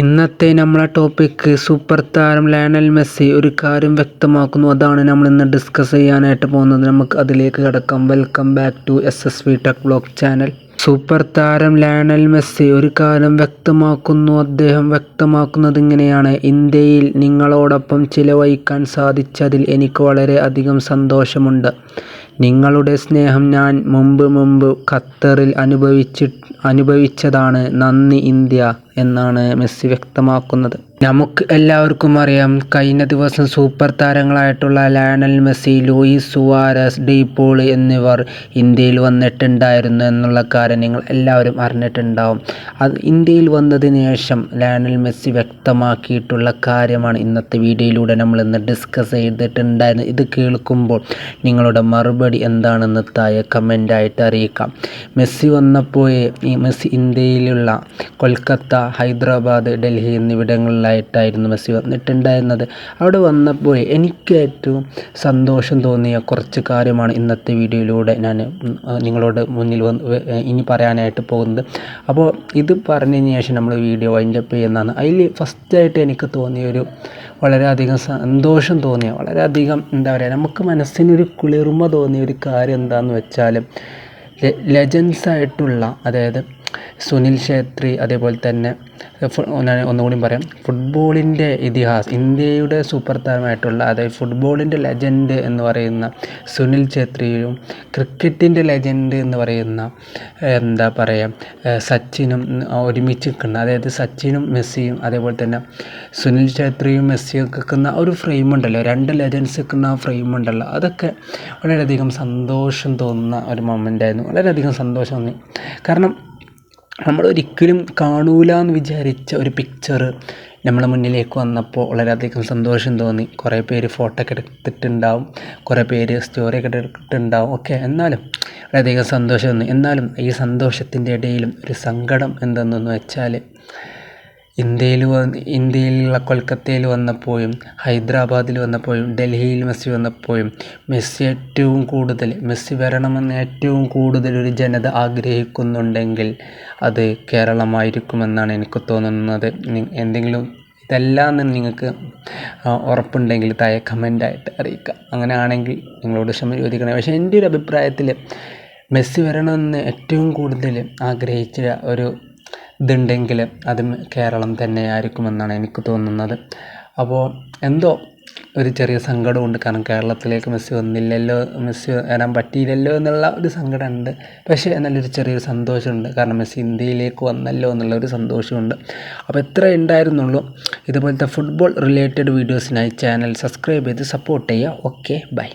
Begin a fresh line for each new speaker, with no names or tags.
ഇന്നത്തെ നമ്മളെ topic super താരം ലയണൽ മെസ്സി ഒരു കാര്യം വ്യക്തമാക്കുന്നു. അതാണ് നമ്മൾ ഇന്ന് ഡിസ്കസ് ചെയ്യാനായിട്ട് പോകുന്നത്. നമുക്ക് അതിലേക്ക് കിടക്കാം. Welcome back to SSV tech vlog channel. Super താരം ലയണൽ മെസ്സി ഒരു കാര്യം വ്യക്തമാക്കുന്നു. അദ്ദേഹം വ്യക്തമാക്കുന്നത് ഇങ്ങനെയാണ്: ഇന്ത്യയിൽ നിങ്ങളോടൊപ്പം ചിലവഴിക്കാൻ സാധിച്ചതിൽ എനിക്ക് വളരെ അധികം സന്തോഷമുണ്ട്. നിങ്ങളുടെ സ്നേഹം ഞാൻ മുമ്പ് ഖത്തറിൽ അനുഭവിച്ചതാണ്. നന്ദി ഇന്ത്യ എന്നാണ് മെസ്സി വ്യക്തമാക്കുന്നത്. നമുക്ക് എല്ലാവർക്കും അറിയാം, കഴിഞ്ഞ ദിവസം സൂപ്പർ താരങ്ങളായിട്ടുള്ള Lionel Messi, Luis Suarez, De Paul എന്നിവർ ഇന്ത്യയിൽ വന്നിട്ടുണ്ടായിരുന്നു എന്നുള്ള കാര്യം നിങ്ങൾ എല്ലാവരും അറിഞ്ഞിട്ടുണ്ടാവും. അത് ഇന്ത്യയിൽ വന്നതിന് ശേഷം ലയണൽ മെസ്സി വ്യക്തമാക്കിയിട്ടുള്ള കാര്യമാണ് ഇന്നത്തെ വീഡിയോയിലൂടെ നമ്മൾ ഇന്ന് ഡിസ്കസ് ചെയ്തിട്ടുണ്ടായിരുന്നു. ഇത് കേൾക്കുമ്പോൾ നിങ്ങളുടെ മറുപടി എന്താണെന്ന് താഴെ കമൻ്റായിട്ട് അറിയിക്കാം. മെസ്സി ഇന്ത്യയിലുള്ള കൊൽക്കത്ത, ഹൈദരാബാദ്, ഡൽഹി എന്നിവിടങ്ങളിലായിട്ടായിരുന്നു മെസ്സി വന്നിട്ടുണ്ടായിരുന്നത്. അവിടെ വന്നപ്പോൾ എനിക്ക് ഏറ്റവും സന്തോഷം തോന്നിയ കുറച്ച് കാര്യമാണ് ഇന്നത്തെ വീഡിയോയിലൂടെ ഞാൻ നിങ്ങളോട് മുന്നിൽ ഇനി പറയാനായിട്ട് പോകുന്നത്. അപ്പോൾ ഇത് പറഞ്ഞതിന് ശേഷം നമ്മൾ വീഡിയോ വൈൻഡപ്പ് ചെയ്യുന്നതാണ്. അതിൽ ഫസ്റ്റായിട്ട് എനിക്ക് തോന്നിയൊരു വളരെയധികം സന്തോഷം തോന്നിയ, വളരെയധികം എന്താ പറയുക, നമുക്ക് മനസ്സിനൊരു കുളിർമ തോന്നിയ ഒരു കാര്യം എന്താണെന്ന് വെച്ചാൽ, ലെജൻസായിട്ടുള്ള, അതായത് സുനിൽ ഛേത്രി, അതേപോലെ തന്നെ ഒന്നുകൂടി പറയാം, ഫുട്ബോളിൻ്റെ ഇതിഹാസം, ഇന്ത്യയുടെ സൂപ്പർ താരമായിട്ടുള്ള, അതായത് ഫുട്ബോളിൻ്റെ ലെജൻഡ് എന്ന് പറയുന്ന സുനിൽ ഛേത്രിയും ക്രിക്കറ്റിൻ്റെ ലെജൻഡ് എന്ന് പറയുന്ന എന്താ പറയുക സച്ചിനും ഒരുമിച്ച് നിൽക്കുന്ന, അതായത് സച്ചിനും മെസ്സിയും അതേപോലെ തന്നെ സുനിൽ ഛേത്രിയും മെസ്സിയും നിൽക്കുന്ന ഒരു ഫ്രെയിമുണ്ടല്ലോ, രണ്ട് ലെജൻസ് നിൽക്കുന്ന ആ ഫ്രെയിമുണ്ടല്ലോ, അതൊക്കെ വളരെയധികം സന്തോഷം തോന്നുന്ന ഒരു മൊമെൻ്റായിരുന്നു. വളരെയധികം സന്തോഷം തോന്നി. കാരണം നമ്മളൊരിക്കലും കാണൂല എന്ന് വിചാരിച്ച ഒരു പിക്ചർ നമ്മളെ മുന്നിലേക്ക് വന്നപ്പോൾ വളരെയധികം സന്തോഷം തോന്നി. കുറേ പേര് ഫോട്ടോ ഒക്കെ എടുത്തിട്ടുണ്ടാവും, കുറേ പേര് സ്റ്റോറി ഒക്കെ എടുത്തിട്ടുണ്ടാവും ഒക്കെ. എന്നാലും വളരെയധികം സന്തോഷം തോന്നി. എന്നാലും ഈ സന്തോഷത്തിൻ്റെ ഇടയിലും ഒരു സങ്കടം എന്തെന്ന് വെച്ചാൽ, ഇന്ത്യയിലുള്ള കൊൽക്കത്തയിൽ വന്നപ്പോഴും, ഹൈദരാബാദിൽ വന്നപ്പോഴും, ഡൽഹിയിൽ മെസ്സി വന്നപ്പോഴും മെസ്സി വരണമെന്ന് ഏറ്റവും കൂടുതൽ ഒരു ജനത ആഗ്രഹിക്കുന്നുണ്ടെങ്കിൽ അത് കേരളമായിരിക്കുമെന്നാണ് എനിക്ക് തോന്നുന്നത്. എന്തെങ്കിലും ഇതെല്ലാം നിങ്ങൾക്ക് ഉറപ്പുണ്ടെങ്കിൽ താഴെ കമൻ്റായിട്ട് അറിയിക്കുക. അങ്ങനെയാണെങ്കിൽ നിങ്ങളോട് ക്ഷമ ചോദിക്കണം. പക്ഷേ എൻ്റെ ഒരു അഭിപ്രായത്തിൽ മെസ്സി വരണമെന്ന് ഏറ്റവും കൂടുതൽ ആഗ്രഹിച്ച ഒരു ഇതുണ്ടെങ്കിൽ അത് കേരളം തന്നെയായിരിക്കുമെന്നാണ് എനിക്ക് തോന്നുന്നത്. അപ്പോൾ എന്തോ ഒരു ചെറിയ സങ്കടമുണ്ട്. കാരണം കേരളത്തിലേക്ക് മെസ്സി വരാൻ പറ്റിയില്ലല്ലോ എന്നുള്ള ഒരു സങ്കടമുണ്ട്. പക്ഷേ നല്ലൊരു ചെറിയൊരു സന്തോഷമുണ്ട്. കാരണം മെസ്സി ഇന്ത്യയിലേക്ക് വന്നല്ലോ എന്നുള്ളൊരു സന്തോഷമുണ്ട്. അപ്പോൾ ഇത്ര ഉണ്ടായിരുന്നുള്ളൂ. ഇതുപോലത്തെ ഫുട്ബോൾ റിലേറ്റഡ് വീഡിയോസിനായി ചാനൽ സബ്സ്ക്രൈബ് ചെയ്ത് സപ്പോർട്ട് ചെയ്യുക. Okay, by.